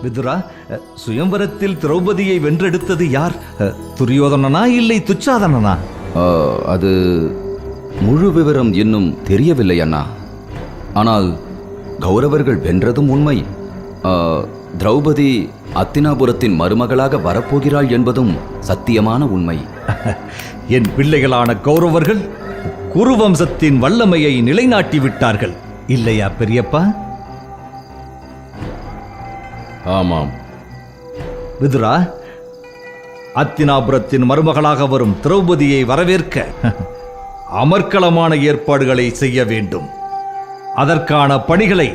விதுரா, சுயம்பரத்தில் திரௌபதியை வென்றெடுத்தது யார்? துரியோதனனா இல்லை துச்சாதனனா? அது முழு விவரம் இன்னும் தெரியவில்லை அண்ணா. ஆனால் கௌரவர்கள் வென்றதும் உண்மை. திரௌபதி அத்தினாபுரத்தின் மருமகளாக வரப்போகிறாள் என்பதும் சத்தியமான உண்மை. என் பிள்ளைகளான கௌரவர்கள் குருவம்சத்தின் வல்லமையை நிலைநாட்டி விட்டார்கள் இல்லையா பெரியப்பா? ஆமாம் விதுரா, அத்தினாபுரத்தின் மருமகளாக வரும் திரௌபதியை வரவேற்க அமர்க்களமான ஏற்பாடுகளை செய்ய வேண்டும். அதற்கான பணிகளை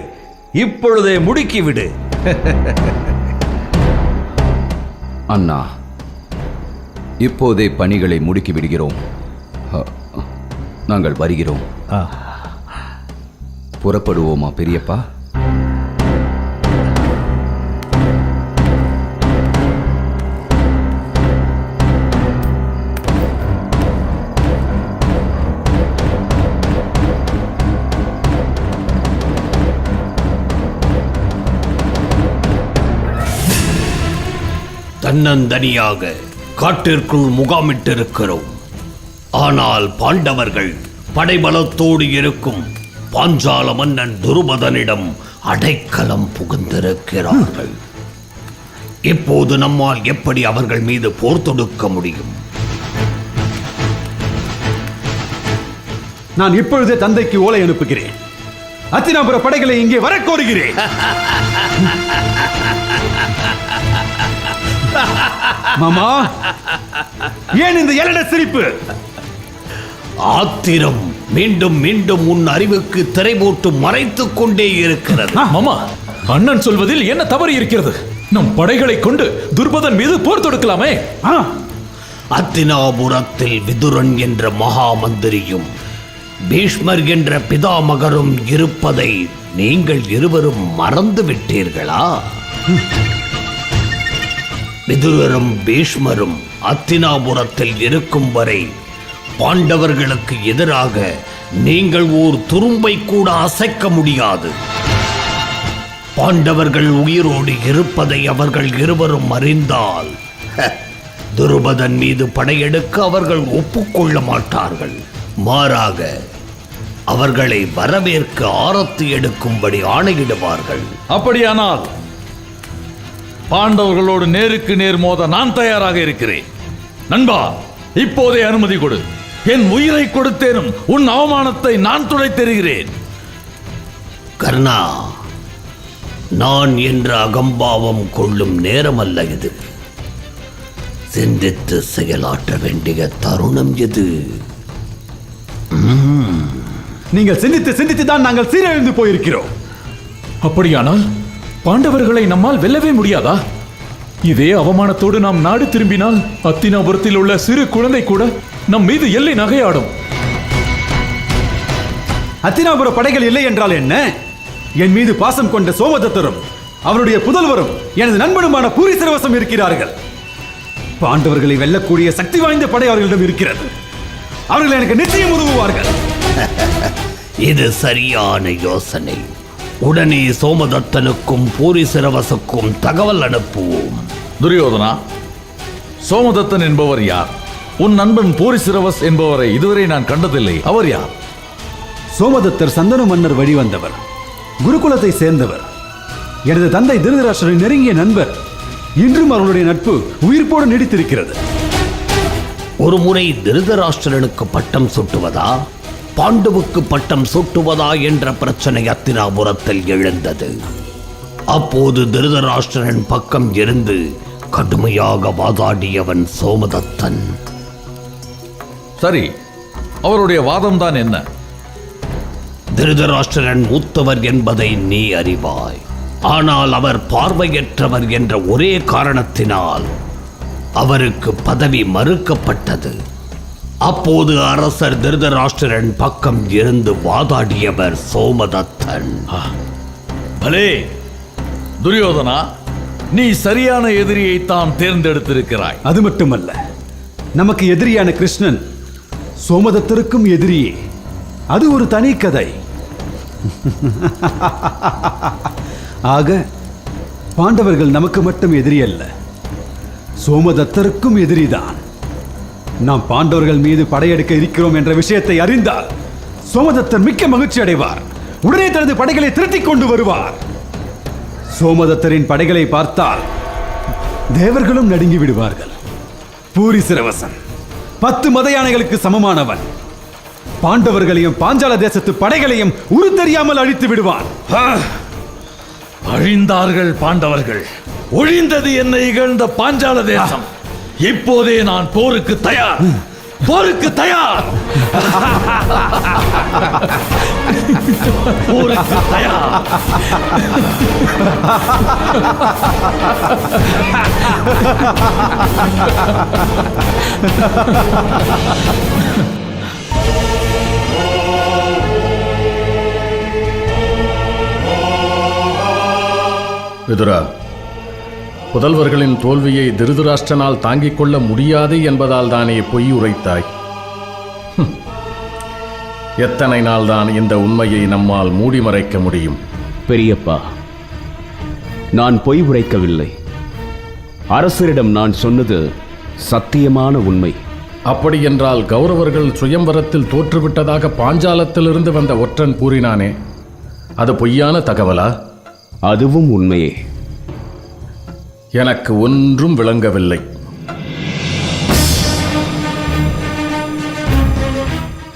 இப்பொழுதே முடுக்கிவிடு. அண்ணா, இப்போதே பணிகளை முடுக்கி விடுகிறோம். நாங்கள் வருகிறோம். புறப்படுவோமா பெரியப்பா? தன்னந்தனியாக காட்டிற்குள் முகாமிட்டிருக்கிறோம். ஆனால் பாண்டவர்கள் படைபலத்தோடு இருக்கும் பாஞ்சால மன்னன் துருபதனிடம் அடைக்கலம் புகுந்திருக்கிறார்கள். இப்போது நம்மால் எப்படி அவர்கள் மீது போர் தொடுக்க முடியும்? நான் இப்பொழுதே தந்தைக்கு ஓலை அனுப்புகிறேன். அத்தினாபுர படைகளை இங்கே வர கோருகிறேன். மாமா, ஏன் இந்த எழன சிரிப்பு? ஆத்திரம் மீண்டும் மீண்டும் உன் அறிவுக்கு திரை போட்டு மறைத்துக் கொண்டே இருக்கிறது. மாமா, அண்ணன் சொல்வதில் என்ன தவறு இருக்கிறது? நம் படைகளை கொண்டு துர்பதன் மீது போர் தொடுக்கலாமே. அத்தினாபுரத்தில் விதுரன் என்ற மகா மந்திரியும் பீஷ்மர் என்ற பிதாமகரும் இருப்பதை நீங்கள் இருவரும் மறந்து விட்டீர்களா? விதுரரும் பீஷ்மரும் அத்தினாபுரத்தில் இருக்கும் வரை பாண்டவர்களுக்கு எதிராக நீங்கள் ஓர் துரும்பை கூட அசைக்க முடியாது. பாண்டவர்கள் உயிரோடு இருப்பதை அவர்கள் இருவரும் அறிந்தால் துருபதன் மீது படையெடுக்க அவர்கள் ஒப்புக்கொள்ள மாட்டார்கள். மாறாக அவர்களை வரவேற்க ஆரத்தி எடுக்கும்படி ஆணையிடுவார்கள். அப்படியானால் பாண்டவர்களோடு நேருக்கு நேர் மோத நான் தயாராக இருக்கிறேன். நண்பா, இப்போதே அனுமதி கொடு. என் உயிரை கொடுத்தேனும் உன் அவமானத்தை நான் துடைத்தெறிகிறேன். கர்ணா, நான் என்ற அகம்பாவம் கொள்ளும் நேரமல்ல இது. சிந்தித்து செயலாற்ற வேண்டிய தருணம் எது? நீங்கள் சிந்தித்து சிந்தித்து தான் நாங்கள் சீரழிந்து போயிருக்கிறோம். அப்படியானால் பாண்டவர்களை நம்மால் வெல்லவே முடியாதா? இதே அவமானத்தோடு நாம் நாடு திரும்பினால் அத்தினாபுரத்தில் உள்ள சிறு குழந்தை கூட நம் மீது எல்லை நகையாடும். அத்தினாபுர படைகள் இல்லை என்றால் என்ன? என் மீது பாசம் கொண்ட சோமதத்தரும் அவருடைய புதல்வரும் எனது நண்பனுமான பூரிசிரவசம் இருக்கிறார்கள். பாண்டவர்களை வெல்லக்கூடிய சக்தி வாய்ந்த படை அவர்களிடம் இருக்கிறது. அவர்கள் எனக்கு நிச்சயம் உதவுவார்கள். இது சரியான யோசனை. உடனே சோமதத்தனுக்கும் பூரிசிரவசுக்கும் தகவல் அனுப்புவோம். துரியோதனா, சோமதத்தன் என்பவர் யார்? உன் நண்பன் பூரிசிரவஸ் என்பவரை இதுவரை நான் கண்டதில்லை. அவர் யார்? சோமதத்தர் சந்தனு மன்னர் வழிவந்தவர், குருகுலத்தை சேர்ந்தவர், எனது தந்தை திருதராஷ்டிரரின் நெருங்கிய நண்பர். இன்றும் அவர்களுடைய நட்பு உயிர்ப்போடு நீடித்திருக்கிறது. ஒரு முறை திருதராஷ்டிரனுக்கு பட்டம் சூட்டுவதா, பாண்டுவுக்கு பட்டம் சூட்டுவதா என்ற பிரச்சனை அத்தினாபுரத்தில் எழுந்தது. அப்போது திருதராஷ்டிரன் பக்கம் இருந்து கடுமையாக வாதாடியவன் சோமதத்தன். சரி, அவருடைய வாதம்தான் என்ன? திருதராஷ்டிரன் மூத்தவர் என்பதை நீ அறிவாய். ஆனால் அவர் பார்வையற்றவர் என்ற ஒரே காரணத்தினால் அவருக்கு பதவி மறுக்கப்பட்டது. அப்போது அரசர் திருதராஷ்டிரன் பக்கம் இருந்து வாதாடியவர் சோமதத்தன். பலே துரியோதனா, நீ சரியான எதிரியை தான் தேர்ந்தெடுத்திருக்கிறாய். அது மட்டுமல்ல, நமக்கு எதிரியான கிருஷ்ணன் சோமதத்தருக்கும் எதிரியே. அது ஒரு தனி கதை. ஆக பாண்டவர்கள் நமக்கு மட்டும் எதிரி அல்ல, சோமதத்தருக்கும் எதிரிதான். நாம் பாண்டவர்கள் மீது படையெடுக்க இருக்கிறோம் என்ற விஷயத்தை அறிந்தால் சோமதத்தர் மிக்க மகிழ்ச்சி அடைவார். உடனே தனது படைகளை திரட்டிக் கொண்டு வருவார். சோமதத்தரின் படைகளை பார்த்தால் தேவர்களும் நடுங்கி விடுவார்கள். பூரி சிரவசன் 10 மத யானைகளுக்கு சமமானவன். பாண்டவர்களையும் பாஞ்சால தேசத்து படைகளையும் உரு தெரியாமல் அழித்து விடுவான். அழிந்தார்கள் பாண்டவர்கள், ஒழிந்தது என்னை இகழ்ந்த பாஞ்சால தேசம். இப்போதே நான் போருக்கு தயார், போருக்கு தயார், போருக்கு தயார். விதுரா, புதல்வர்களின் தோல்வியை திருதராஷ்டிரனால் தாங்கிக் கொள்ள முடியாது என்பதால் தானே பொய் உரைத்தாய். எத்தனை நாள்தான் இந்த உண்மையை நம்மால் மூடி மறைக்க முடியும்? பெரியப்பா, நான் பொய் உரைக்கவில்லை. அரசரிடம் நான் சொன்னது சத்தியமான உண்மை. அப்படியென்றால் கௌரவர்கள் சுயம்வரத்தில் தோற்றுவிட்டதாக பாஞ்சாலத்திலிருந்து வந்த ஒற்றன் கூறினானே, அது பொய்யான தகவலா? அதுவும் உண்மையே. எனக்கு ஒன்றும் விளங்கவில்லை.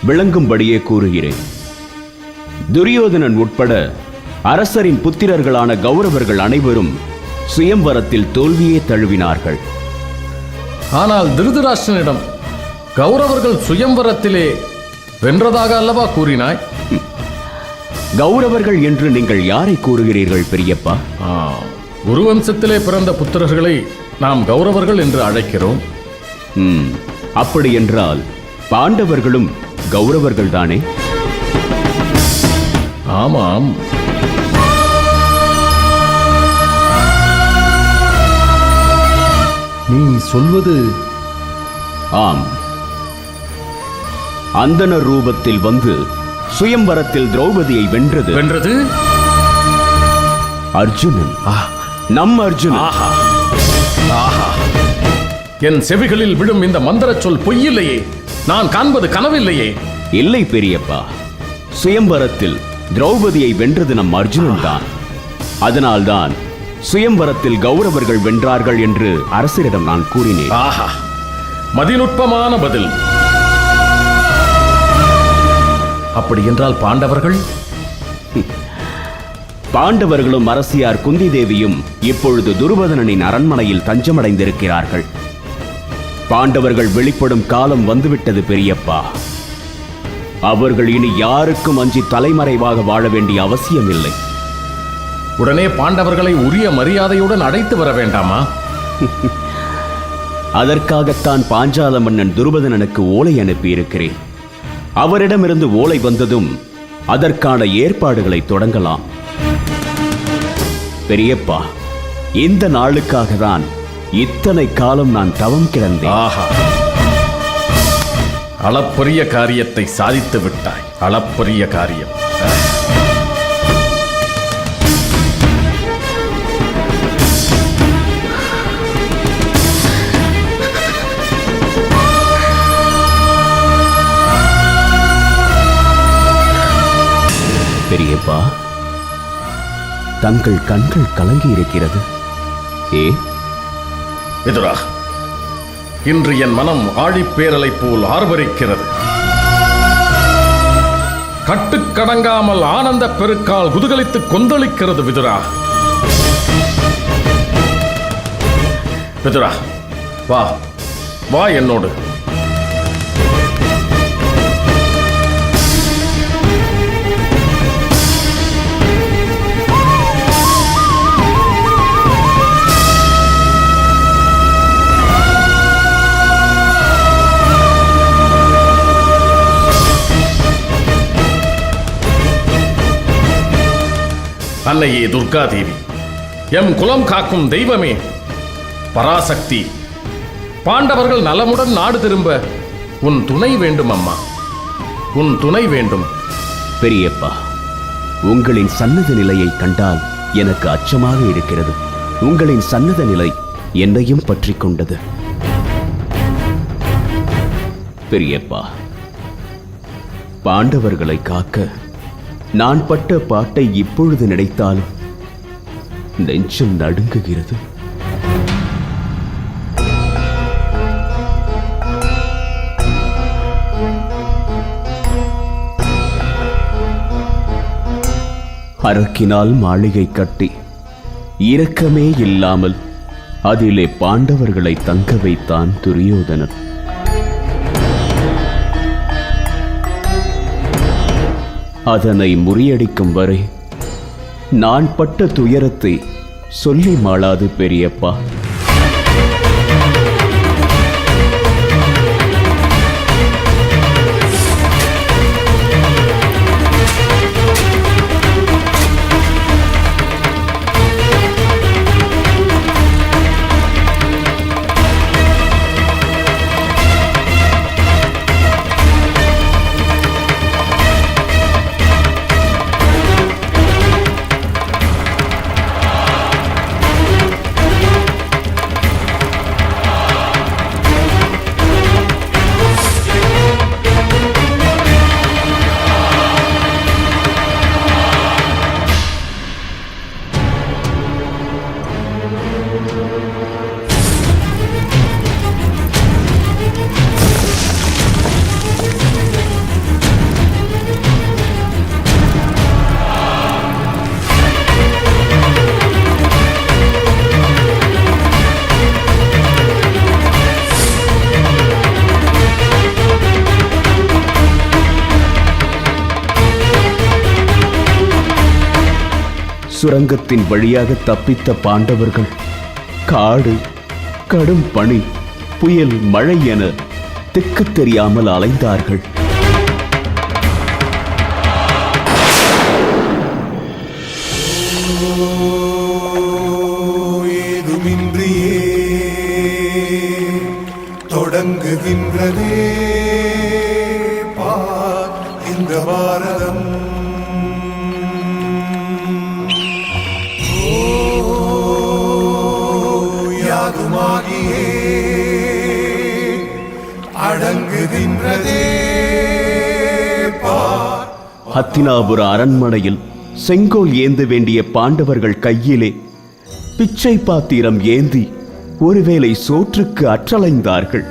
விளங்கும்படியே கூறுகிறேன். துரியோதனன் உட்பட அரசரின் புத்திரர்களான கௌரவர்கள் அனைவரும் சுயம்வரத்தில் தோல்வியே தழுவினார்கள். ஆனால் திருதராஷ்டிரனிடம் கௌரவர்கள் சுயம்வரத்திலே வென்றதாக அல்லவா கூறினாய்? கௌரவர்கள் என்று நீங்கள் யாரை கூறுகிறீர்கள் பெரியப்பா? குருவம்சத்திலே பிறந்த புத்திரர்களை நாம் கௌரவர்கள் என்று அழைக்கிறோம். அப்படி என்றால் பாண்டவர்களும் கௌரவர்கள் தானே? ஆமாம். நீ சொல்வது? ஆம். அந்தணர் ரூபத்தில் வந்து சுயம்வரத்தில் திரௌபதியை வென்றது அர்ஜுனன். நம் அர்ஜுனன். என் செவிகளில் விழும் இந்த மந்திர சொல் பொய்யில்லையே, நான் காண்பது கனவில்லையே. இல்லை பெரியப்பா, சுயம்வரத்தில் திரௌபதியை வென்றது நம் அர்ஜுனன் தான். அதனால்தான் சுயம்வரத்தில் கௌரவர்கள் வென்றார்கள் என்று அரசரிடம் நான் கூறினேன். ஆஹா, மதிநுட்பமான பதில். அப்படி என்றால் பாண்டவர்கள்? பாண்டவர்களும் அரசியார் குந்தி தேவியும் இப்பொழுது துருபதனின் அரண்மனையில் தஞ்சமடைந்திருக்கிறார்கள். பாண்டவர்கள் வெளிப்படும் காலம் வந்துவிட்டது பெரியப்பா. அவர்கள் இனி யாருக்கும் அஞ்சி தலைமறைவாக வாழ வேண்டிய அவசியமில்லை. உடனே பாண்டவர்களை உரிய மரியாதையுடன் அழைத்து வர வேண்டாமா? அதற்காகத்தான் பாஞ்சால மன்னன் துருபதனனுக்கு ஓலை அனுப்பியிருக்கிறேன். அவரிடமிருந்து ஓலை வந்ததும் அதற்கான ஏற்பாடுகளை தொடங்கலாம். பெரியப்பா, இந்த நாளுக்காக தான் இத்தனை காலம் நான் தவம் கிடந்தேன். ஆஹா, அளப்பரிய காரியத்தை சாதித்து விட்டாய். அளப்பரிய காரியம். பெரியப்பா, தங்கள் கண்கள் கலங்கி இருக்கிறது. விதுரா, இன்று என் மனம் ஆழிப்பேரலை போல் ஆர்ப்பரிக்கிறது. கட்டுக்கடங்காமல் ஆனந்த பெருக்கால் குதூகலித்து கொந்தளிக்கிறது. விதுரா, விதுரா, வா வா என்னோடு. அன்னையே துர்கா தேவி, எம் குலம் காக்கும் தெய்வமே, பராசக்தி, பாண்டவர்கள் நலமுடன் நாடு திரும்ப உன் துணை வேண்டும் அம்மா, உன் துணை வேண்டும். பெரியப்பா, உங்களின் சன்னத நிலையை கண்டால் எனக்கு அச்சமாக இருக்கிறது. உங்களின் சன்னத நிலை என்னையும் பற்றி கொண்டது. பெரியப்பா, பாண்டவர்களை காக்க நான் பட்ட பாட்டை இப்பொழுது நினைத்தாலும் நெஞ்சம் நடுங்குகிறது. அரக்கினால் மாளிகை கட்டி இரக்கமே இல்லாமல் அதிலே பாண்டவர்களை தங்க வைத்தான் துரியோதனன். அதனை முறியடிக்கும் வரை நான் பட்ட துயரத்தை சொல்லி மாளாது பெரியப்பா. சுரங்கத்தின் வழியாக தப்பித்த பாண்டவர்கள் காடு, கடும் பனி, புயல், மழை என திக்கு தெரியாமல் அலைந்தார்கள். ஏதுமின்றியே தொடங்குகின்றதே பார் இந்த பாரதம். யாதுமாகியே அடங்குகின்றதே பார். ஹத்தினாபுர அரண்மனையில் செங்கோல் ஏந்த வேண்டிய பாண்டவர்கள் கையிலே பிச்சை பாத்திரம் ஏந்தி ஒருவேளை சோற்றுக்கு அற்றலைந்தார்கள்.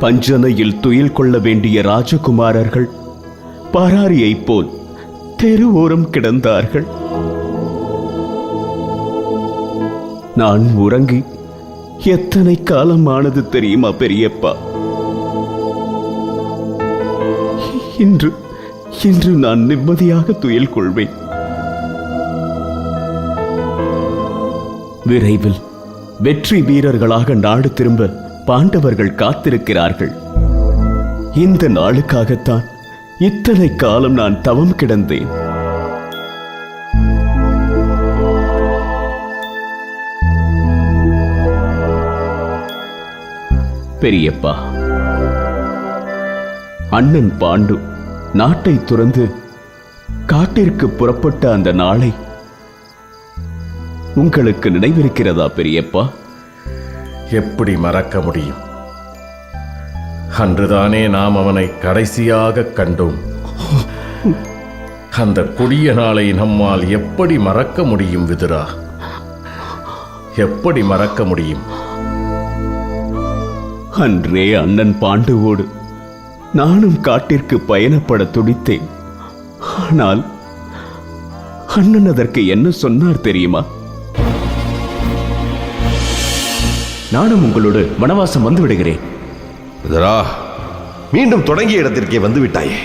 பஞ்சனையில் துயில் கொள்ள வேண்டிய ராஜகுமாரர்கள் பராரியைப் போல் தெரு ஓரம் கிடந்தார்கள். நான் உறங்கி எத்தனை காலமானது தெரியுமா பெரியப்பா? இன்று நான் நிம்மதியாக துயில் கொள்வேன். விரைவில் வெற்றி வீரர்களாக நாடு திரும்ப பாண்டவர்கள் காத்திருக்கிறார்கள். இந்த நாளுக்காகத்தான் இத்தனை காலம் நான் தவம் கிடந்தேன். பெரியப்பா, அண்ணன் பாண்டு நாட்டை துறந்து காட்டிற்கு புறப்பட்ட அந்த நாளை உங்களுக்கு நினைவிருக்கிறதா பெரியப்பா? எப்படி மறக்க முடியும்? அன்றுதானே நாம் அவனை கடைசியாக கண்டோம். அந்த கொடிய நாளை நம்மால் எப்படி மறக்க முடியும் விதுரா? எப்படி மறக்க முடியும்? அன்றே அண்ணன் பாண்டுவோடு நானும் காட்டிற்கு பயணப்பட துடித்தேன். ஆனால் அண்ணன் அதற்கு என்ன சொன்னார் தெரியுமா? நானும் உங்களோடு வனவாசம் வந்து விடுகிறேன். இதரா, மீண்டும் தொடங்கிய இடத்திற்கே வந்து விட்டாயே.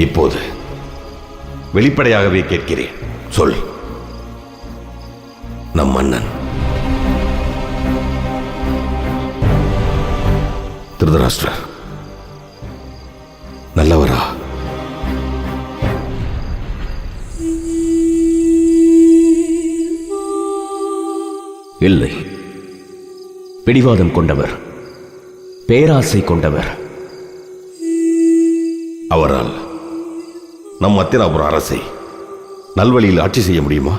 இப்போது வெளிப்படையாகவே கேட்கிறேன், சொல். நம் மன்னன் திருதராஷ்டிரர் நல்லவரா? இல்லை, பிடிவாதம் கொண்டவர், பேராசை கொண்டவர். அவரால் நம் அத்தினாபுர அரசை நல்வழியில் ஆட்சி செய்ய முடியுமா?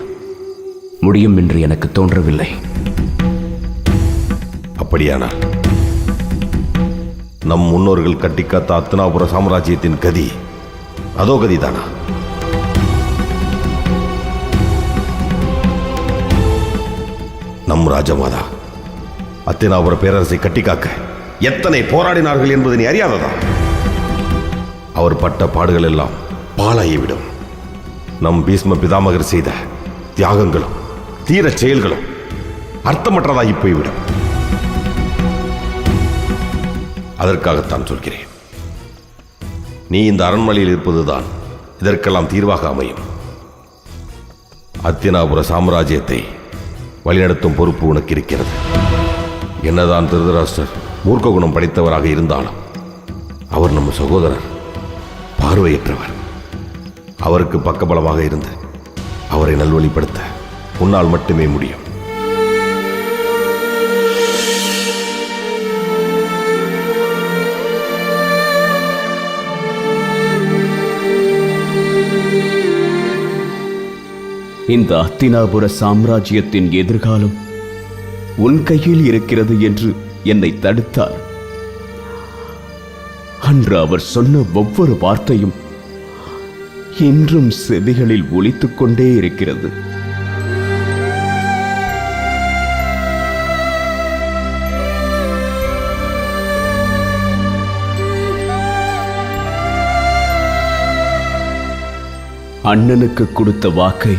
முடியும் என்று எனக்கு தோன்றவில்லை. அப்படியானால் நம் முன்னோர்கள் கட்டிக்காத்த அத்தினாபுர சாம்ராஜ்யத்தின் கதி அதோ கதிதானா? நம் ராஜமாதா அத்தினாபுர பேரரசை கட்டிக்காக்க எத்தனை போராடினார்கள் என்பதை நீ அறியாததா? அவர் பட்ட பாடுகள் எல்லாம் பாழாகிவிடும். நம் பீஷ்ம பிதாமகர் செய்த தியாகங்களும் தீரச் செயல்களும் அர்த்தமற்றதாகி போய்விடும். அதற்காகத்தான் சொல்கிறேன், நீ இந்த அரண்மனையில் இருப்பதுதான் இதற்கெல்லாம் தீர்வாக அமையும். அத்தினாபுர சாம்ராஜ்யத்தை வழிநடத்தும் பொறுப்பு உனக்கு இருக்கிறது. என்னதான் திருதராஷ்டிரர் மூர்க்க குணம் படைத்தவராக இருந்தாலும் அவர் நம்ம சகோதரர், பார்வையற்றவர். அவருக்கு பக்கபலமாக இருந்து அவரை நல்வழிப்படுத்த உன்னால் மட்டுமே முடியும். இந்த அத்தினாபுர சாம்ராஜ்யத்தின் எதிர்காலம் உன் கையில் இருக்கிறது என்று என்னை தடுத்தார். அன்று அவர் சொன்ன ஒவ்வொரு வார்த்தையும் இன்றும் செவிகளில் ஒலித்துக் கொண்டே இருக்கிறது. அண்ணனுக்கு கொடுத்த வாக்கை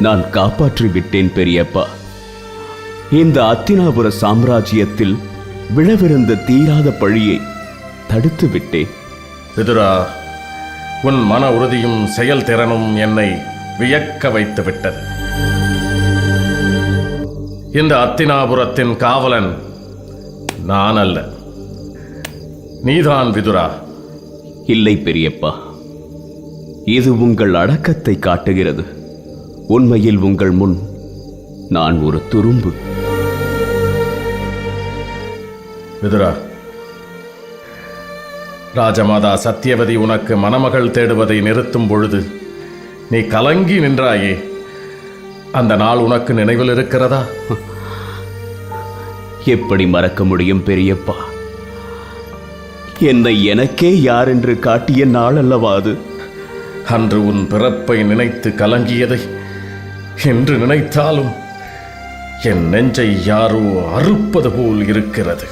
நான் காப்பாற்றி விட்டேன் பெரியப்பா. இந்த அத்தினாபுர சாம்ராஜ்யத்தில் விழவிருந்த தீராத பழியை தடுத்து விட்டேன். விதுரா, உன் மன உறுதியும் செயல்திறனும் என்னை வியக்க வைத்து விட்டது. இந்த அத்தினாபுரத்தின் காவலன் நான் அல்ல, நீதான் விதுரா. இல்லை பெரியப்பா, இது உங்கள் அடக்கத்தை காட்டுகிறது. உண்மையில் உங்கள் முன் நான் ஒரு துரும்பு. விதுரா, ராஜமாதா சத்தியவதி உனக்கு மணமகள் தேடுவதை நிறுத்தும் பொழுது நீ கலங்கி நின்றாயே, அந்த நாள் உனக்கு நினைவில் இருக்கிறதா? எப்படி மறக்க முடியும் பெரியப்பா? என்னை எனக்கே யார் என்று காட்டிய நாள் அல்லவா அது? அன்று உன் பிறப்பை நினைத்து கலங்கியதை என்று நினைத்தாலும் என் நெஞ்சை யாரோ அறுப்பது போல் இருக்கிறது.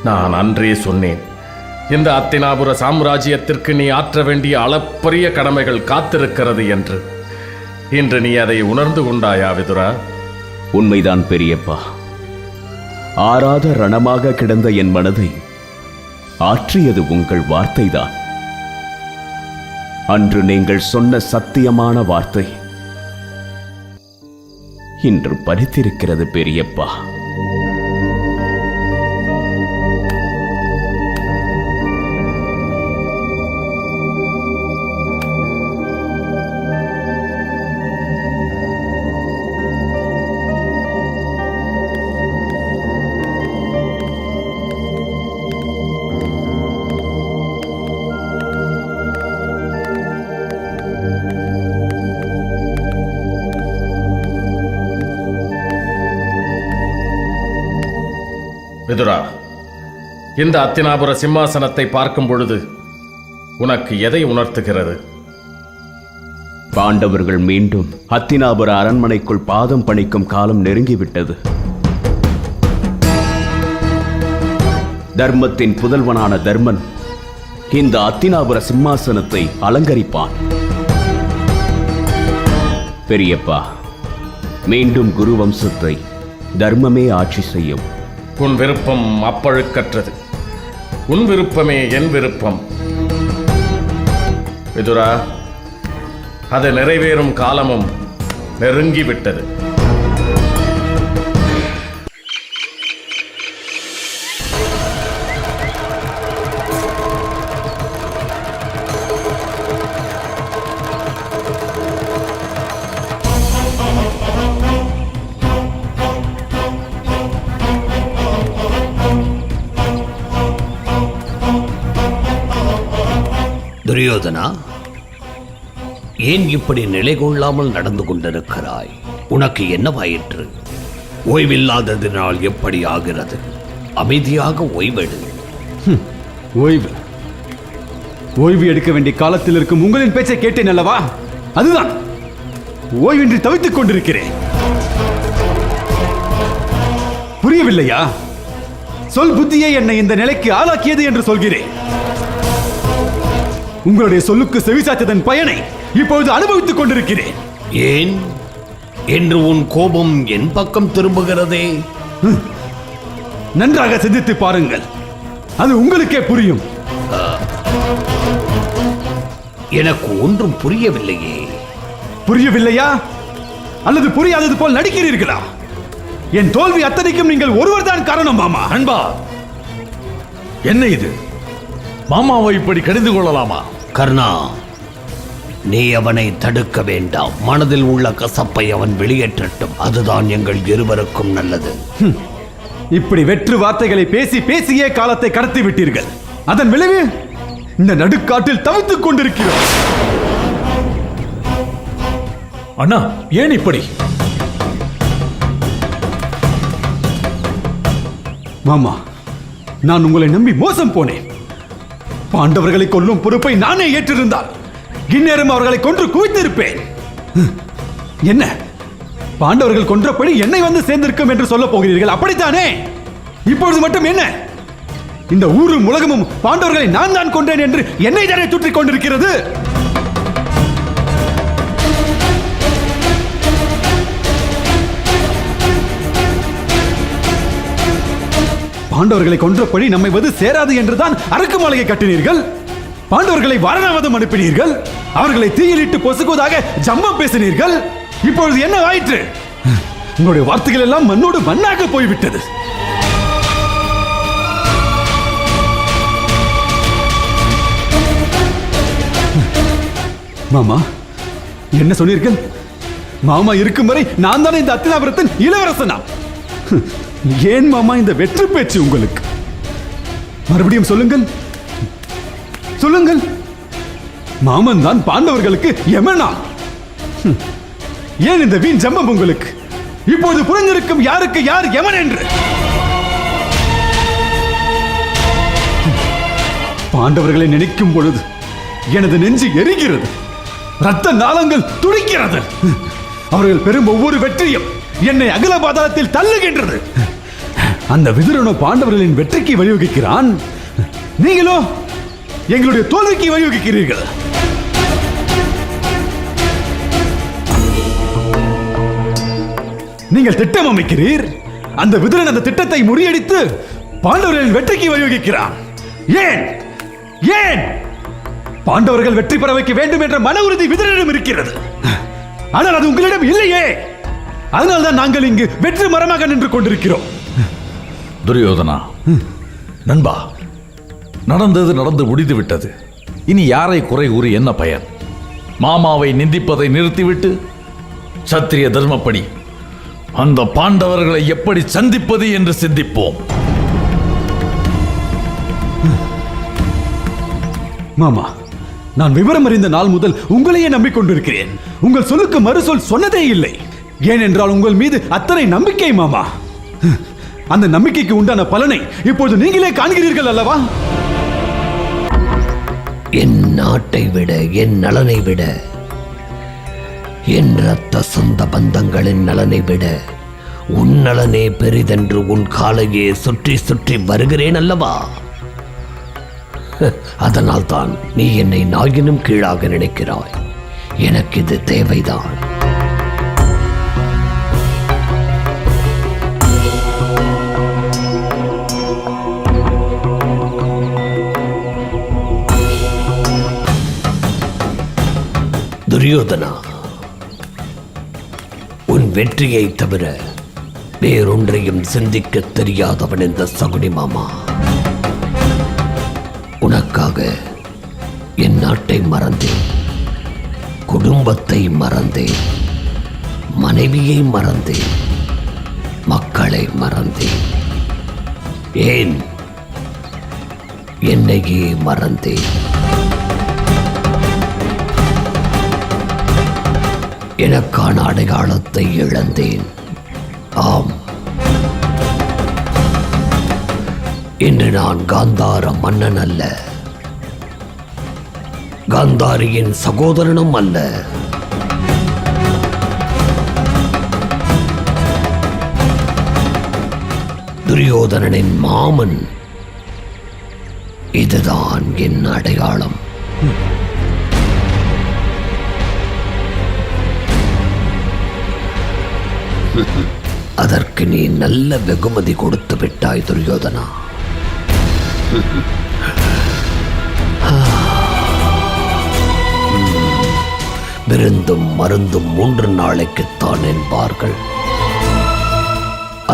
நான் அன்றே சொன்னேன், இந்த அத்தினாபுர சாம்ராஜ்யத்திற்கு நீ ஆற்ற வேண்டிய அளப்பரிய கடமைகள் காத்திருக்கிறது என்று. இன்று நீ அதை உணர்ந்து கொண்டாயா விதுரா? உண்மைதான் பெரியப்பா. ஆறாத ரணமாக கிடந்த என் மனதை ஆற்றியது உங்கள் வார்த்தைதான். அன்று நீங்கள் சொன்ன சத்தியமான வார்த்தை இன்று பலித்திருக்கிறது பெரியப்பா. விதுரா, இந்த அத்தினாபுர சிம்மாசனத்தை பார்க்கும் பொழுது உனக்கு எதை உணர்த்துகிறது? பாண்டவர்கள் மீண்டும் அத்தினாபுர அரண்மனைக்குள் பாதம் பணிக்கும் காலம் நெருங்கிவிட்டது. தர்மத்தின் புதல்வனான தர்மன் இந்த அத்தினாபுர சிம்மாசனத்தை அலங்கரிப்பான். பெரியப்பா, மீண்டும் குரு வம்சத்தை தர்மமே ஆட்சி செய்யும். உன் விருப்பம் அப்பழுக்கற்றது. உன் விருப்பமே என் விருப்பம். விதுரா, அது நிறைவேறும் காலமும் நெருங்கிவிட்டது. துரியோதனா, ஏன் இப்படி நிலை கொள்ளாமல் நடந்து கொண்டிருக்கிறாய்? உனக்கு என்னவாயிற்று? ஓய்வில்லாததினால் எப்படி ஆகிறது? அமைதியாக ஓய்வெடு. ஓய்வு ஓய்வு எடுக்க வேண்டிய காலத்தில் இருக்கும் உங்களின் பேச்சை கேட்டேன் அல்லவா? அதுதான் ஓய்வின்றி தவித்துக் கொண்டிருக்கிறேன். புரியவில்லையா? சொல் புத்தியே என்னை இந்த நிலைக்கு ஆளாக்கியது என்று சொல்கிறேன். உங்களுடைய சொல்லுக்கு செவிசாய்த்ததன் பயனை இப்பொழுது அனுபவித்துக் கொண்டிருக்கிறேன். ஏன் என்று உன் கோபம் என் பக்கம் திரும்புகிறதே? நன்றாக சிந்தித்து பாருங்கள், அது உங்களுக்கே புரியும். எனக்கு ஒன்றும் புரியவில்லையே. புரியவில்லையா? அல்லது புரியாதது போல் நடிக்கிறீர்களா? என் தோல்வி அத்தனைக்கும் நீங்கள் ஒருவர் தான் காரணம் மாமா. அன்பா, என்ன இது? மாமாவை இப்படி கடிந்து கொள்ளலாமா? கர்ணா, நீ அவனை தடுக்க வேண்டாம். மனதில் உள்ள கசப்பை அவன் வெளியேற்றட்டும். அதுதான் எங்கள் இருவருக்கும் நல்லது. இப்படி வெற்று வார்த்தைகளை பேசி பேசியே காலத்தை கடத்தி விட்டீர்கள். அதன் விளைவு இந்த நடுக்காட்டில் தவித்துக் கொண்டிருக்கிறோம். அண்ணா, ஏன் இப்படி? மாமா, நான் உங்களை நம்பி மோசம் போனேன். பாண்டவர்களை கொல்லும் பொறுப்பை நானே ஏற்றிருந்தால் இந்நேரம் அவர்களை கொன்று குவித்திருப்பேன். என்ன, பாண்டவர்கள் கொன்றபடி என்னை வந்து சேர்ந்திருக்கும் என்று சொல்ல போகிறீர்கள், அப்படித்தானே? இப்பொழுது மட்டும் என்ன, இந்த ஊரும் உலகமும் பாண்டவர்களை நான் தான் கொன்றேன் என்று என்னை தானே சுற்றிக் கொண்டிருக்கிறது. பாண்டவர்களை கொன்றபடி நம்மை வந்து சேராது என்றுதான் அரக்கு மாளிகை கட்டினீர்கள். பாண்டவர்களை வாரணாவதம் அனுப்பினீர்கள். அவர்களை தீயிலிட்டு பொசுக்குவதாக ஜம்பம் பேசினீர்கள். இப்பொழுது என்ன ஆயிற்று? உங்களுடைய வார்த்தைகள் எல்லாம் மண்ணோடு மண்ணாக போய்விட்டது. மாமா, என்ன சொன்னீர்கள்? மாமா இருக்கும் வரை நான் தானே இந்த அத்தினாபுரத்தின் இளவரசனா? ஏன் மாமா இந்த வெற்று பேச்சு உங்களுக்கு? மறுபடியும் சொல்லுங்கள், சொல்லுங்கள். மாமன் தான் பாண்டவர்களுக்கு யமனா? ஏன் இந்த வீண் ஜம்பம் உங்களுக்கு? இப்போது புரிஞ்சிருக்கும் யாருக்கு யார் யமன் என்று. பாண்டவர்களை நினைக்கும் பொழுது எனது நெஞ்சு எரிகிறது, ரத்த நாளங்கள் துடிக்கிறது. அவர்கள் பெறும் ஒவ்வொரு வெற்றியும் என்னை அகல பாதாளத்தில் தள்ளுகின்றது. அந்த விதுரனோ பாண்டவர்களின் வெற்றிக்கு வழிவகுக்கிறான், நீங்களோ எங்களுடைய தோல்விக்கு வழிவகுக்கிறீர்கள். நீங்கள் திட்டம் அமைக்கிறீர், அந்த விதுரன் அந்த திட்டத்தை முறியடித்து பாண்டவர்களின் வெற்றிக்கு வழிவகுக்கிறான். ஏன் ஏன் பாண்டவர்கள் வெற்றி பெற வைக்க வேண்டும் என்ற மன உறுதி விதுரனிடம் இருக்கிறது, ஆனால் அது உங்களிடம் இல்லையே. அதனால்தான் நாங்கள் இங்கு வெற்றி மரமாக நின்று கொண்டிருக்கிறோம். துரியோதனா, நண்பா, நடந்தது நடந்து முடிந்து விட்டது. இனி யாரை குறை கூறி என்ன பயன்? மாமாவை நிந்திப்பதை நிறுத்திவிட்டு சத்திரிய தர்மப்படி அந்த பாண்டவர்களை எப்படி சந்திப்பது என்று சிந்திப்போம். மாமா, நான் விவரம் அறிந்த நாள் முதல் உங்களையே நம்பிக்கொண்டிருக்கிறேன். உங்கள் சொல்லுக்கு மறுசொல் சொன்னதே இல்லை. ஏனென்றால் உங்கள் மீது அத்தனை நம்பிக்கை மாமா. அந்த நம்பிக்கைக்கு உண்டான பலனை இப்போது நீங்களே காண்கிறீர்கள் அல்லவா? என் நாட்டை விட, என் நலனை விட, என் ரத்த சொந்த பந்தங்களின் நலனை விட உன் நலனே பெரிதென்று உன் காலையே சுற்றி சுற்றி வருகிறேன் அல்லவா? அதனால் தான் நீ என்னை நாயினும் கீழாக நினைக்கிறாய். எனக்கு இது தேவைதான். துரியோதனா, உன் வெற்றியை தவிர வேறொன்றையும் சிந்திக்க தெரியாதவன் இந்த சகுனி மாமா. உனக்காக என் நாட்டை மறந்தேன், குடும்பத்தை மறந்தேன், மனைவியை மறந்தேன், மக்களை மறந்தேன், ஏன் என்னையே மறந்தேன். எனக்கான அடையாளத்தை இழந்தேன். ஆம், இன்று நான் காந்தார மன்னன் அல்ல, காந்தாரியின் சகோதரனும் அல்ல. துரியோதனனின் மாமன். இதுதான் என் அடையாளம். அதற்கு நீ நல்ல வெகுமதி கொடுத்து விட்டாய் துரியோதனா. விருந்தும் மருந்தும் 3 நாளைக்குத்தான் என்பார்கள்.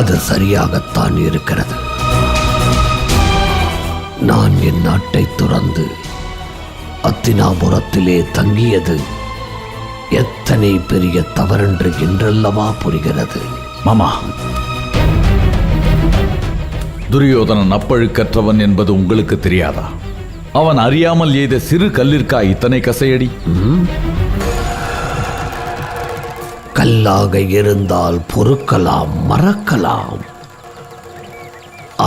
அது சரியாகத்தான் இருக்கிறது. நான் என் நாட்டை துறந்து அத்தினாபுரத்திலே தங்கியது எத்தனை பெரிய தவறென்று என்றல்லவா புரிகிறது. மாமா, துரியோதனன் அப்பழுக்கற்றவன் என்பது உங்களுக்கு தெரியாதா? அவன் அறியாமல் எய்த சிறு கல்லிற்கா இத்தனை கசையடி? கல்லாக இருந்தால் பொறுக்கலாம், மறக்கலாம்.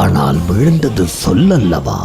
ஆனால் விழுந்தது சொல்லல்லவா?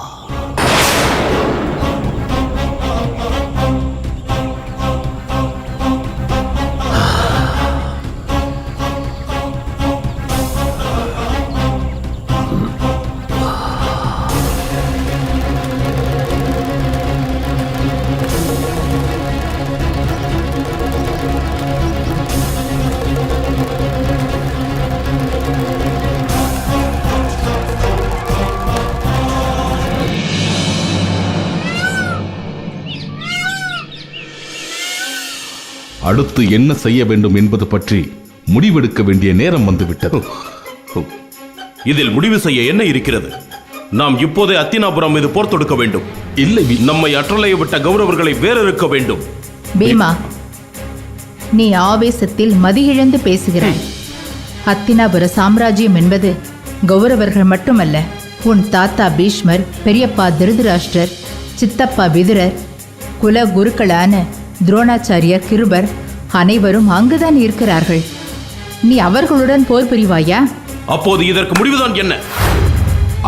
அடுத்து என்ன செய்ய வேண்டும் என்பது பற்றி முடிவெடுக்க வேண்டிய நேரம் வந்துவிட்டது. இதில் முடிவு செய்ய என்ன இருக்கிறது? நாம் இப்போதே அத்தினாபுரம் மீது போர் தொடுக்க வேண்டும். இல்லை, நம்மை அற்றலைய விட்ட கௌரவர்களை வேறறுக்க வேண்டும். பீமா, நீ ஆவேசத்தில் மதியிழந்து பேசுகிறாய். அத்தினாபுர சாம்ராஜ்யம் என்பது கௌரவர்கள் மட்டுமல்ல. உன் தாத்தா பீஷ்மர், பெரியப்பா திருதராஷ்டிரர், சித்தப்பா விதுரர், குல குருக்களான துரோணாச்சாரியர், கிருபர் அனைவரும் அங்குதான் இருக்கிறார்கள். நீ அவர்களுடன் போர் புரிவாயா? அப்போது இதற்கு முடிவுதான் என்ன?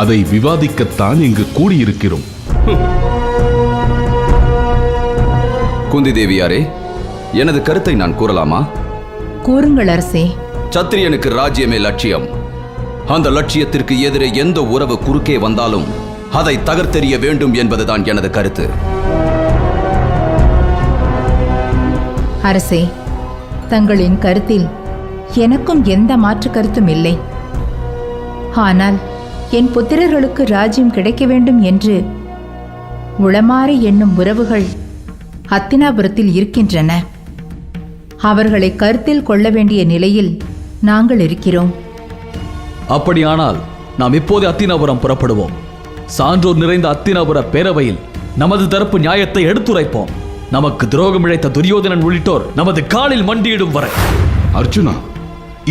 அதை விவாதிக்கத்தான் இங்கு கூடியிருக்கிறோம். குந்தி தேவியாரே, எனது கருத்தை நான் கூறலாமா? கூறுங்கள் அரசே. சத்திரியனுக்கு ராஜ்யமே லட்சியம். அந்த லட்சியத்திற்கு எதிரே எந்த உறவு குறுக்கே வந்தாலும் அதை தகர்த்தெறிய வேண்டும் என்பதுதான் எனது கருத்து. அரசே, தங்களின் கருத்தில் எனக்கும் எந்த மாற்று கருத்தும் இல்லை. ஆனால் என் புத்திரர்களுக்கு ராஜ்யம் கிடைக்க வேண்டும் என்று உளமாறி எண்ணும் உறவுகள் அத்தினாபுரத்தில் இருக்கின்றன. அவர்களை கருத்தில் கொள்ள வேண்டிய நிலையில் நாங்கள் இருக்கிறோம். அப்படியானால் நாம் இப்போது அத்தினாபுரம் புறப்படுவோம். சான்றோர் நிறைந்த அத்தினாபுர பேரவையில் நமது தரப்பு நியாயத்தை எடுத்துரைப்போம். நமக்கு துரோகம் இழைத்த துரியோதனன் உள்ளிட்டோர் நமது காலில் மண்டியிடும் வரை. அர்ஜுனா,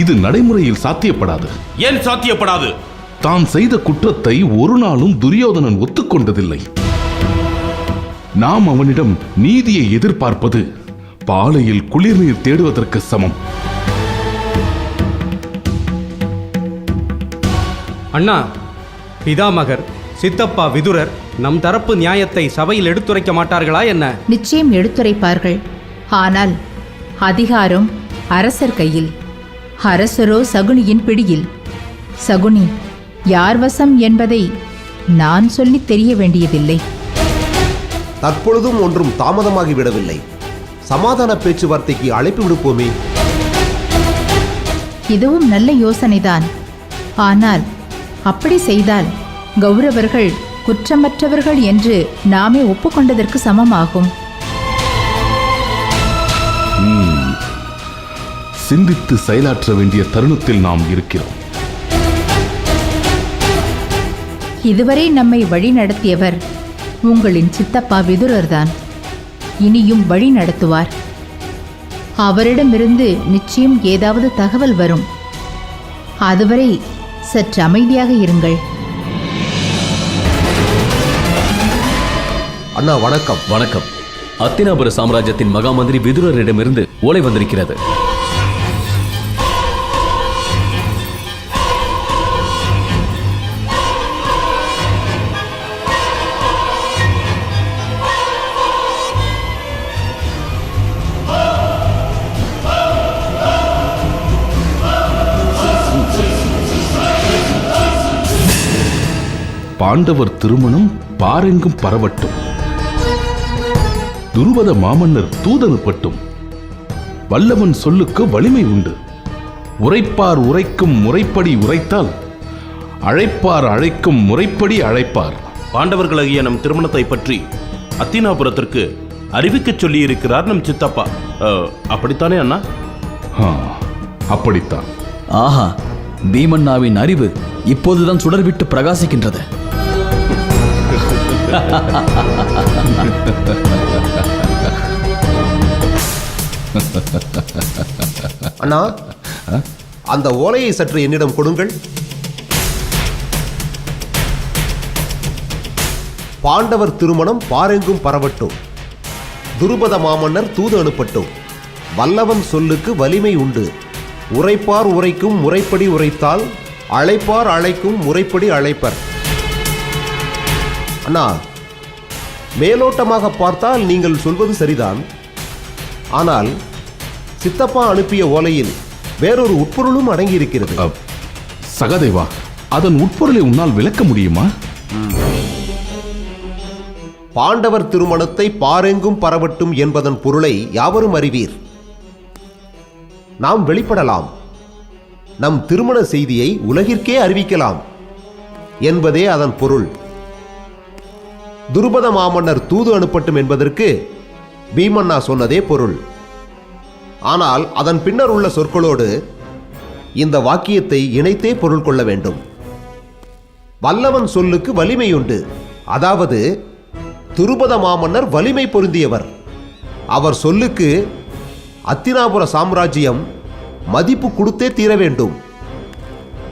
இது நடைமுறையில் சாத்தியப்படாது. ஏன் சாத்தியப்படாது? தான் செய்த குற்றத்தை ஒரு நாளும் துரியோதனன் ஒத்துக்கொண்டதில்லை. நாம் அவனிடம் நீதியை எதிர்பார்ப்பது பாலையில் குளிர்நீர் தேடுவதற்கு சமம். அண்ணா, பிதாமகர், சித்தப்பா விதுரர் நம் தரப்பு நியாயத்தை சபையில் எடுத்துரைக்க மாட்டார்களா என்ன? நிச்சயம் எடுத்துரைப்பார்கள். ஆனால் அதிகாரம் அரசர் கையில். அரசரோ சகுனியின் பிடியில். சகுனி யார் வசம் என்பதை நான் சொல்லி தெரிய வேண்டியதில்லை. தற்பொழுதும் ஒன்றும் தாமதமாகிவிடவில்லை. சமாதான பேச்சுவார்த்தைக்கு அழைப்பு விடுப்போமே. இதுவும் நல்ல யோசனைதான். ஆனால் அப்படி செய்தால் கௌரவர்கள் குற்றமற்றவர்கள் என்று நாமே ஒப்புக்கொண்டதற்கு சமமாகும். சிந்தித்து செயலாற்ற வேண்டிய தருணத்தில் நாம் இருக்கிறோம். இதுவரை நம்மை வழி நடத்தியவர் உங்களின் சித்தப்பா விதுரர்தான். இனியும் வழி நடத்துவார். அவரிடமிருந்து நிச்சயம் ஏதாவது தகவல் வரும். அதுவரை சற்று அமைதியாக இருங்கள். அண்ணா வணக்கம். வணக்கம். அத்தினாபுர சாம்ராஜ்யத்தின் மகாமந்திரி விதுரரிடமிருந்து ஓலை வந்திருக்கிறது. பாண்டவர் திருமணம் பாரெங்கும் பரவட்டும். துருபத மாமன்னர் தூதனுப்பட்டும். வல்லவன் சொல்லுக்கு வலிமை உண்டு. உரைப்பார் உரைக்கும் முறைப்படி உரைத்தால் அழைப்பார் அழைக்கும் முறைப்படி அழைப்பார். பாண்டவர்களாகிய நம் திருமணத்தை பற்றி அத்தினாபுரத்திற்கு அறிவிக்கச் சொல்லி இருக்கிறார் நம் சித்தப்பா. அப்படித்தானே அண்ணா? அப்படித்தான். ஆஹா, பீமண்ணாவின் அறிவு இப்போதுதான் சுடர்விட்டு பிரகாசிக்கின்றது. அண்ணா, அந்த ஓலையை சற்று என்னிடம் கொடுங்கள். பாண்டவர் திருமணம் பாரெங்கும் பரவட்டும். துருபத மாமன்னர் தூது அனுப்பட்டும். வல்லவன் சொல்லுக்கு வலிமை உண்டு. உரைப்பார் உரைக்கும் முறைப்படி உரைத்தால் அழைப்பார் அழைக்கும் முறைப்படி அழைப்பர். அண்ணா, மேலோட்டமாக பார்த்தால் நீங்கள் சொல்வது சரிதான். ஆனால் சித்தப்பா அனுப்பிய ஓலையில் வேறொரு உட்பொருளும் அடங்கியிருக்கிறது. சகதேவா, அதன் உட்பொருளை உன்னால் விளக்க முடியுமா? பாண்டவர் திருமணத்தை பாரெங்கும் பரவட்டும் என்பதன் பொருளை யாவரும் அறிவீர். நாம் வெளிப்படலாம். நம் திருமண செய்தியை உலகிற்கே அறிவிக்கலாம் என்பதே அதன் பொருள். துருபத மாமன்னர் தூது அனுப்பட்டும் என்பதற்கு பீமண்ணா சொன்னதே பொருள். ஆனால் அதன் பின்னர் உள்ள சொற்களோடு இந்த வாக்கியத்தை இணைத்தே பொருள் கொள்ள வேண்டும். வல்லவன் சொல்லுக்கு வலிமையுண்டு. அதாவது துருபத மாமன்னர் வலிமை பொருந்தியவர். அவர் சொல்லுக்கு அத்தினாபுர சாம்ராஜ்யம் மதிப்பு கொடுத்தே தீர வேண்டும்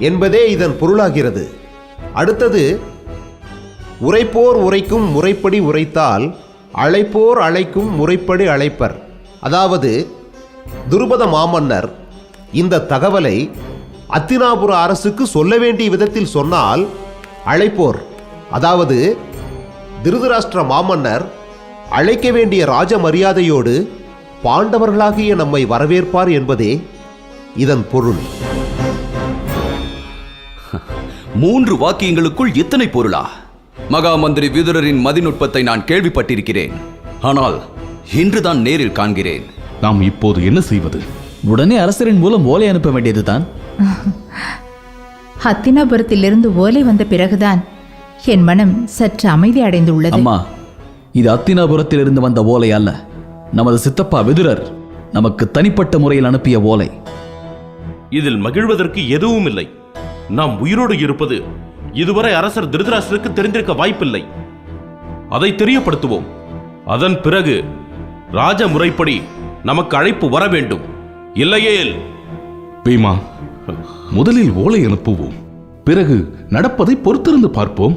என்பதே இதன் பொருளாகிறது. அடுத்தது, உரைப்போர் உரைக்கும் முறைப்படி உரைத்தால் அழைப்போர் அழைக்கும் முறைப்படி அழைப்பர். அதாவது துருபத மாமன்னர் இந்த தகவலை அத்தினாபுர அரசுக்கு சொல்ல வேண்டிய விதத்தில் சொன்னால் அழைப்போர், அதாவது திருதராஷ்டிர மாமன்னர் அழைக்க வேண்டிய ராஜ மரியாதையோடு பாண்டவர்களாகிய நம்மை வரவேற்பார் என்பதே இதன் பொருள். 3 வாக்கியங்களுக்குள் இத்தனை பொருளா? மகாமந்திரி விதுரரின் மதிநுட்பத்தை நான் கேள்விப்பட்டிருக்கிறேன். ஆனால் இன்றுதான் நேரில் காண்கிறேன். நாம் இப்போது என்ன செய்வது? உடனே அரசரின் மூலம் ஓலை அனுப்ப வேண்டியதுதான். ஹத்தினாபுரத்திலிருந்து ஓலை வந்த பிறகுதான் என் மனம் சற்று அமைதி அடைந்துள்ளது. அம்மா, இது அத்தினாபுரத்திலிருந்து வந்த ஓலை அல்ல. நமது சித்தப்பா விதுரர் நமக்கு தனிப்பட்ட முறையில் அனுப்பிய ஓலை. இதில் மகிழ்வதற்கு எதுவும் இல்லை. நாம் உயிரோடு இருப்பது இதுவரை அரசர் திருதராஷ்டிரருக்கு தெரிந்திருக்க வாய்ப்பில்லை. அதை தெரியப்படுத்துவோம். அதன் பிறகு ராஜ முறைப்படி நமக்கு அழைப்பு வர வேண்டும். இல்லையேல் பீமா, முதலில் ஓலை அனுப்புவோம். பிறகு நடப்பதை பொறுத்திருந்து பார்ப்போம்.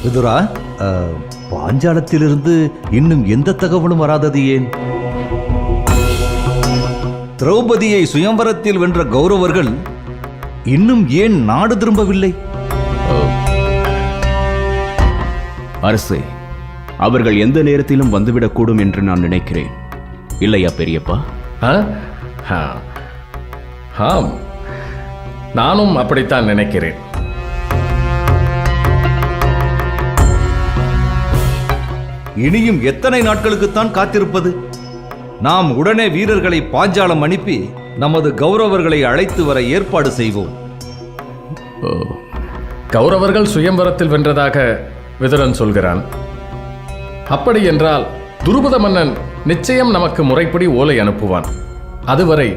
விதுரா, பாஞ்சாலத்திலிருந்து இன்னும் எந்த தகவலும் வராதது ஏன்? திரௌபதியை சுயம்வரத்தில் வென்ற கௌரவர்கள் இன்னும் ஏன் நாடு திரும்பவில்லை? அரசே, அவர்கள் எந்த நேரத்திலும் வந்துவிடக்கூடும் என்று நான் நினைக்கிறேன். இல்லையா பெரியப்பா? ஆம், நானும் அப்படித்தான் நினைக்கிறேன். இனியும் எத்தனை நாட்களுக்குத்தான் காத்திருப்பது? நாம் உடனே வீரர்களை பாஞ்சாலம் அனுப்பி நமது கௌரவர்களை அழைத்து வர ஏற்பாடு செய்வோம். கௌரவர்கள் சுயம்வரத்தில் வென்றதாக விதுரன் சொல்கிறான். அப்படி என்றால் துருபத மன்னன் நிச்சயம் நமக்கு முறைப்படி ஓலை அனுப்புவான். அதுவரை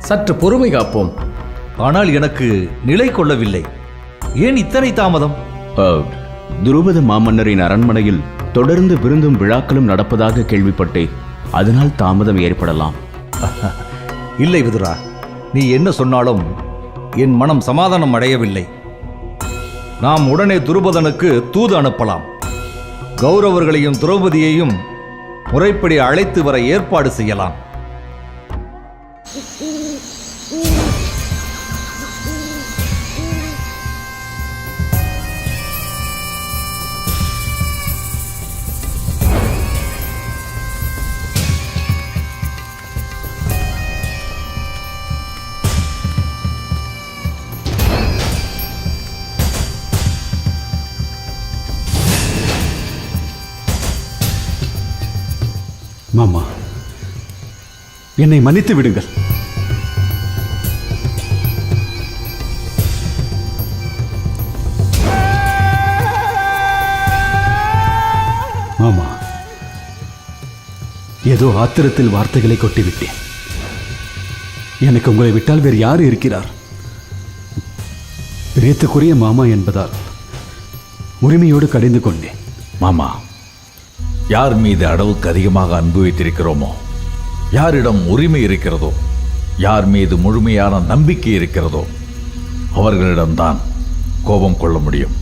சற்று பொறுமை காப்போம். ஆனால் எனக்கு நிலை கொள்ளவில்லை. ஏன் இத்தனை தாமதம்? துருபத மாமன்னரின் அரண்மனையில் தொடர்ந்து விருந்தும் விழாக்களும் நடப்பதாக கேள்விப்பட்டேன். அதனால் தாமதம் ஏற்படலாம். இல்லை விதுரா, நீ என்ன சொன்னாலும் என் மனம் சமாதானம் அடையவில்லை. நாம் உடனே துருபதனுக்கு தூது அனுப்பலாம். கௌரவர்களையும் திரௌபதியையும் முறைப்படி அழைத்து வர ஏற்பாடு செய்யலாம். மாமா, என்னை மன்னித்து விடுங்கள். மாமா, ஏதோ ஆத்திரத்தில் வார்த்தைகளை கொட்டிவிட்டேன். எனக்கு உங்களை விட்டால் வேறு யார் இருக்கிறார்? பிரியத்துக்குரிய மாமா என்பதால் உரிமையோடு கடிந்து கொண்டேன். மாமா, யார் மீது அளவுக்கு அதிகமாக அன்பு வைத்திருக்கிறோமோ, யாரிடம் உரிமை இருக்கிறதோ, யார் மீது முழுமையான நம்பிக்கை இருக்கிறதோ அவர்களிடம்தான் கோபம் கொள்ள முடியும்.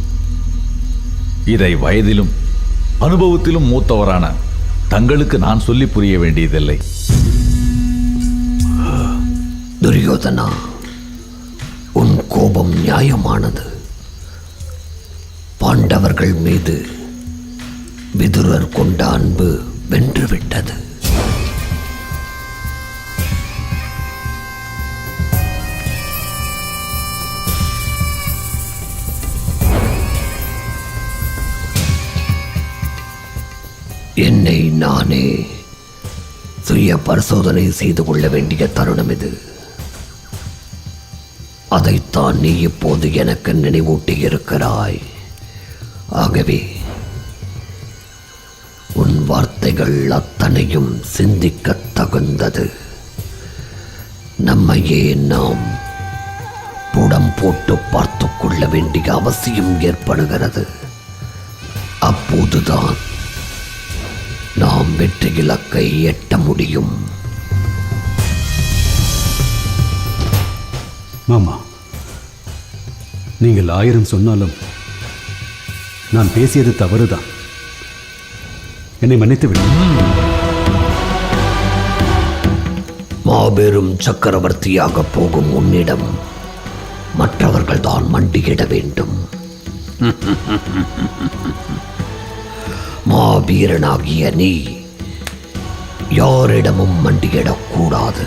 இதை வயதிலும் அனுபவத்திலும் மூத்தவரான தங்களுக்கு நான் சொல்லி புரிய வேண்டியதில்லை. துரியோதனா, உன் கோபம் நியாயமானது. பாண்டவர்கள் மீது விதுரர் கொண்ட அன்பு வென்றுவிட்டது. என்னை நானே சுய பரிசோதனை செய்து கொள்ள வேண்டிய தருணம் இது. அதைத்தான் நீ இப்போது எனக்கு நினைவூட்டி இருக்கிறாய். ஆகவே உன் வார்த்தைகள் அத்தனையும் சிந்திக்க தகுந்தது. நம்மையே நாம் புடம் போட்டு பார்த்து கொள்ள வேண்டிய அவசியம் ஏற்படுகிறது. அப்போதுதான் நாம் வெற்றி இலக்கை எட்ட முடியும். மாமா, நீங்கள் 1000 சொன்னாலும் நான் பேசியது தவறுதான். என்னை மன்னித்து விடு. மாபெரும் சக்கரவர்த்தியாக போகும் உன்னிடம் மற்றவர்கள் தான் மண்டியிட வேண்டும். மாவீரனாகிய நீ யாரிடமும் மண்டியிடக்கூடாது.